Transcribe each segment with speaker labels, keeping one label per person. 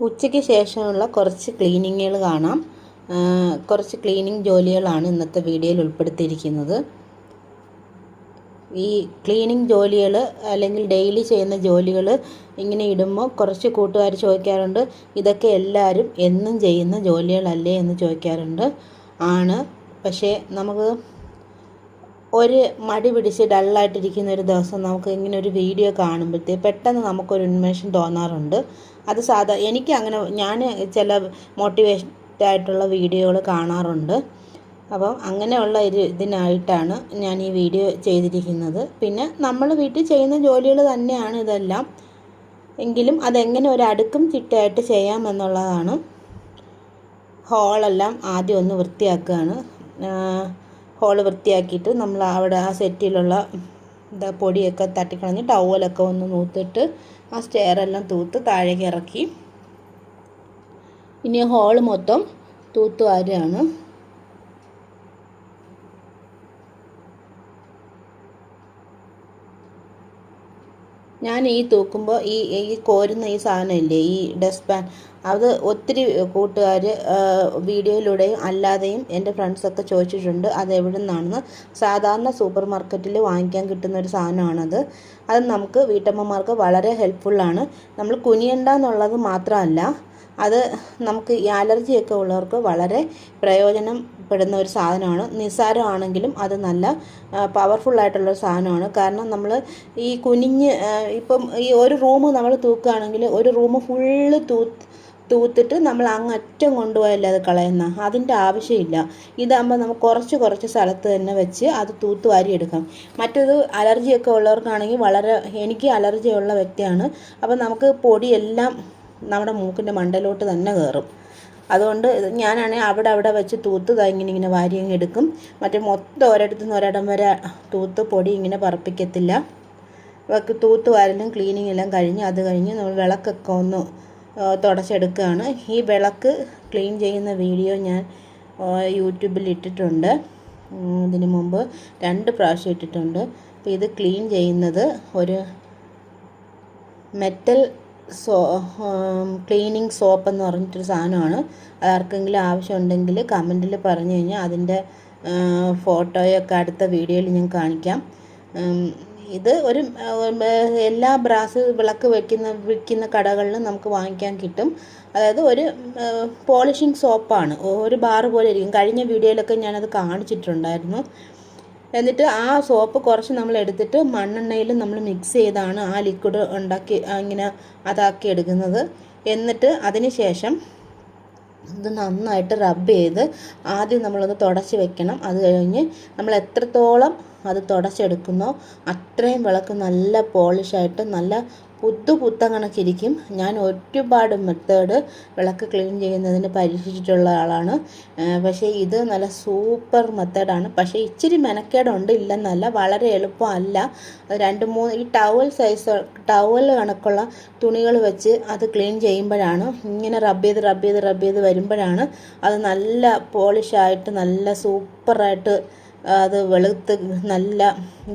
Speaker 1: ഉച്ചയ്ക്ക് ശേഷമുള്ള കുറച്ച് ക്ലീനിങ്ങുകൾ കാണാം. കുറച്ച് ക്ലീനിങ് ജോലികളാണ് ഇന്നത്തെ വീഡിയോയിൽ ഉൾപ്പെടുത്തിയിരിക്കുന്നത്. ഈ ക്ലീനിങ് ജോലികൾ അല്ലെങ്കിൽ ഡെയിലി ചെയ്യുന്ന ജോലികൾ ഇങ്ങനെ ഇടുമ്പോൾ കുറച്ച് കൂട്ടുകാർ ചോദിക്കാറുണ്ട്, ഇതൊക്കെ എല്ലാവരും എന്നും ചെയ്യുന്ന ജോലികളല്ലേ എന്ന് ചോദിക്കാറുണ്ട്. ആണ്, പക്ഷേ നമുക്ക് ഒരു മടി പിടിച്ച് ഡള്ളായിട്ടിരിക്കുന്ന ഒരു ദിവസം നമുക്ക് ഇങ്ങനെ ഒരു വീഡിയോ കാണുമ്പോഴത്തേക്ക് പെട്ടെന്ന് നമുക്കൊരു ഉന്മേഷം തോന്നാറുണ്ട്. അത് എനിക്ക് അങ്ങനെ ഞാൻ ചില മോട്ടിവേഷനായിട്ടുള്ള വീഡിയോകൾ കാണാറുണ്ട്. അപ്പം അങ്ങനെയുള്ള ഒരു ഇതിനായിട്ടാണ് ഞാൻ ഈ വീഡിയോ ചെയ്തിരിക്കുന്നത്. പിന്നെ നമ്മൾ വീട്ടിൽ ചെയ്യുന്ന ജോലികൾ തന്നെയാണ് ഇതെല്ലാം, എങ്കിലും അതെങ്ങനെ ഒരു അടുക്കും ചിട്ടയായിട്ട് ചെയ്യാമെന്നുള്ളതാണ്. ഹോളെല്ലാം ആദ്യം ഒന്ന് വൃത്തിയാക്കുകയാണ്. ഹോള് വൃത്തിയാക്കിയിട്ട് നമ്മൾ അവിടെ ആ സെറ്റിലുള്ള പൊടിയൊക്കെ തട്ടിക്കളഞ്ഞ് ടവലൊക്കെ ഒന്ന് നൂത്തിട്ട് ആ സ്റ്റെയറെല്ലാം തൂത്ത് താഴേക്ക് ഇറക്കി ഇനി ഹോള് മൊത്തം തൂത്തുവാരുകയാണ്. ഞാൻ ഈ തൂക്കുമ്പോൾ ഈ കോരുന്ന ഈ സാധനമില്ലേ, ഈ ഡസ്റ്റ് പാൻ, അത് ഒത്തിരി കൂട്ടുകാർ വീഡിയോയിലൂടെയും അല്ലാതെയും എൻ്റെ ഫ്രണ്ട്സൊക്കെ ചോദിച്ചിട്ടുണ്ട് അത് എവിടെ നിന്നാണെന്ന്. സാധാരണ സൂപ്പർ മാർക്കറ്റിൽ വാങ്ങിക്കാൻ കിട്ടുന്ന ഒരു സാധനമാണത്. അത് നമുക്ക് വീട്ടമ്മമാർക്ക് വളരെ ഹെൽപ്ഫുള്ളാണ്. നമ്മൾ കുനിയണ്ട എന്നുള്ളത് മാത്രമല്ല, അത് നമുക്ക് ഈ അലർജിയൊക്കെ ഉള്ളവർക്ക് വളരെ പ്രയോജനപ്പെടുന്ന ഒരു സാധനമാണ്. നിസ്സാരമാണെങ്കിലും അത് നല്ല പവർഫുള്ളായിട്ടുള്ളൊരു സാധനമാണ്. കാരണം നമ്മൾ ഈ കുനിഞ്ഞ് ഇപ്പം ഈ ഒരു റൂം നമ്മൾ തൂക്കുകയാണെങ്കിൽ ഒരു റൂം ഫുള്ള് തൂത്തിട്ട് നമ്മൾ അങ്ങറ്റം കൊണ്ടുപോയല്ലേ അത് കളയുന്ന, അതിൻ്റെ ആവശ്യമില്ല. ഇതാകുമ്പോൾ നമുക്ക് കുറച്ച് സ്ഥലത്ത് തന്നെ വെച്ച് അത് തൂത്ത് വാരിയെടുക്കാം. മറ്റേത് അലർജിയൊക്കെ ഉള്ളവർക്കാണെങ്കിൽ എനിക്ക് അലർജിയുള്ള വ്യക്തിയാണ്. അപ്പോൾ നമുക്ക് പൊടിയെല്ലാം നമ്മുടെ മൂക്കിൻ്റെ മണ്ടയിലോട്ട് തന്നെ കയറും. അതുകൊണ്ട് ഞാനാണെങ്കിൽ അവിടെ വെച്ച് തൂത്ത് ഇങ്ങനെ വാരി എടുക്കും. മറ്റേ മൊത്തം ഒരിടത്തു നിന്ന് ഒരിടം വരെ തൂത്ത് പൊടി ഇങ്ങനെ പറപ്പിക്കത്തില്ല. തൂത്ത് വാരലും ക്ലീനിങ് എല്ലാം കഴിഞ്ഞ് അത് കഴിഞ്ഞ് നമ്മൾ വിളക്കൊക്കെ ഒന്ന് തുടച്ചെടുക്കുകയാണ്. ഈ വിളക്ക് ക്ലീൻ ചെയ്യുന്ന വീഡിയോ ഞാൻ യൂട്യൂബിൽ ഇട്ടിട്ടുണ്ട്. ഇതിന് മുമ്പ് 2 പ്രാവശ്യം ഇട്ടിട്ടുണ്ട്. അപ്പോൾ ഇത് ക്ലീൻ ചെയ്യുന്നത് ഒരു മെറ്റൽ ക്ലീനിങ് സോപ്പ് എന്ന് പറഞ്ഞിട്ടൊരു സാധനമാണ്. അതാർക്കെങ്കിലും ആവശ്യമുണ്ടെങ്കിൽ കമൻറ്റിൽ പറഞ്ഞു കഴിഞ്ഞാൽ അതിൻ്റെ ഫോട്ടോയൊക്കെ അടുത്ത വീഡിയോയിൽ ഞാൻ കാണിക്കാം. ഇത് ഒരു എല്ലാ ബ്രാസ് വിളക്ക് വിൽക്കുന്ന കടകളിലും നമുക്ക് വാങ്ങിക്കാൻ കിട്ടും. അതായത് ഒരു പോളിഷിങ് സോപ്പാണ്, ഒരു ബാറ് പോലെ ഇരിക്കും. കഴിഞ്ഞ വീഡിയോയിലൊക്കെ ഞാനത് കാണിച്ചിട്ടുണ്ടായിരുന്നു. എന്നിട്ട് ആ സോപ്പ് കുറച്ച് നമ്മൾ എടുത്തിട്ട് മണ്ണെണ്ണയിൽ നമ്മൾ മിക്സ് ചെയ്താണ് ആ ലിക്വിഡ് ഉണ്ടാക്കി ഇങ്ങനെ അതാക്കി എടുക്കുന്നത്. എന്നിട്ട് അതിന് ശേഷം ഇത് നന്നായിട്ട് റബ്ബ് ചെയ്ത് ആദ്യം നമ്മളൊന്ന് തുടച്ച് വെക്കണം. അത് കഴിഞ്ഞ് നമ്മൾ എത്രത്തോളം അത് തുടച്ചെടുക്കുന്നോ അത്രയും വിളക്ക് നല്ല പോളിഷായിട്ട് നല്ല പുത്തൻ കണക്കിരിക്കും. ഞാൻ ഒരുപാട് മെത്തേഡ് വിളക്ക് ക്ലീൻ ചെയ്യുന്നതിന് പരീക്ഷിച്ചിട്ടുള്ള ആളാണ്. പക്ഷേ ഇത് നല്ല സൂപ്പർ മെത്തേഡാണ്. പക്ഷേ ഇച്ചിരി മെനക്കേടുണ്ട്, ഇല്ലെന്നല്ല, വളരെ എളുപ്പമല്ല. 2-3 ഈ ടവൽ കണക്കുള്ള തുണികൾ വെച്ച് അത് ക്ലീൻ ചെയ്യുമ്പോഴാണ് ഇങ്ങനെ റബ്ബ് ചെയ്ത് വരുമ്പോഴാണ് അത് നല്ല പോളിഷായിട്ട് നല്ല സൂപ്പറായിട്ട് അത് വെളുത്ത് നല്ല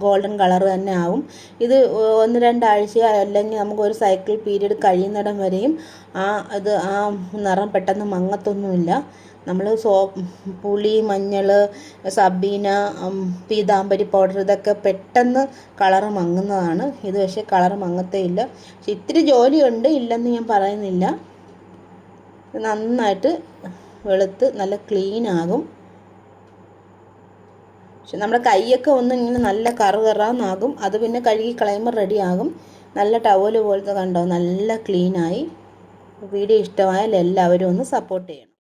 Speaker 1: ഗോൾഡൻ കളർ തന്നെ ആവും. ഇത് 1-2 ആഴ്ച അല്ലെങ്കിൽ നമുക്കൊരു സൈക്കിൾ പീരീഡ് കഴിയുന്നിടം വരെയും ആ നിറം പെട്ടെന്ന് മങ്ങത്തൊന്നുമില്ല. നമ്മൾ പുളി, മഞ്ഞൾ, സബീന, പീതാംബരി പൗഡർ ഇതൊക്കെ പെട്ടെന്ന് കളറ് മങ്ങുന്നതാണ്. ഇത് പക്ഷേ കളറ് മങ്ങത്തേ ഇല്ല. പക്ഷെ ഇത്തിരി ജോലിയുണ്ട്, ഇല്ലെന്ന് ഞാൻ പറയുന്നില്ല. നന്നായിട്ട് വെളുത്ത് നല്ല ക്ലീൻ ആകും. പക്ഷെ നമ്മുടെ കൈയൊക്കെ ഒന്ന് ഇങ്ങനെ നല്ല കറാന്നാകും. അത് പിന്നെ കഴുകി കളയുമ്പോൾ റെഡിയാകും. നല്ല ടവൽ പോലത്തെ കണ്ടോ, നല്ല ക്ലീനായി. വീഡിയോ ഇഷ്ടമായാൽ എല്ലാവരും ഒന്ന് സപ്പോർട്ട് ചെയ്യണം.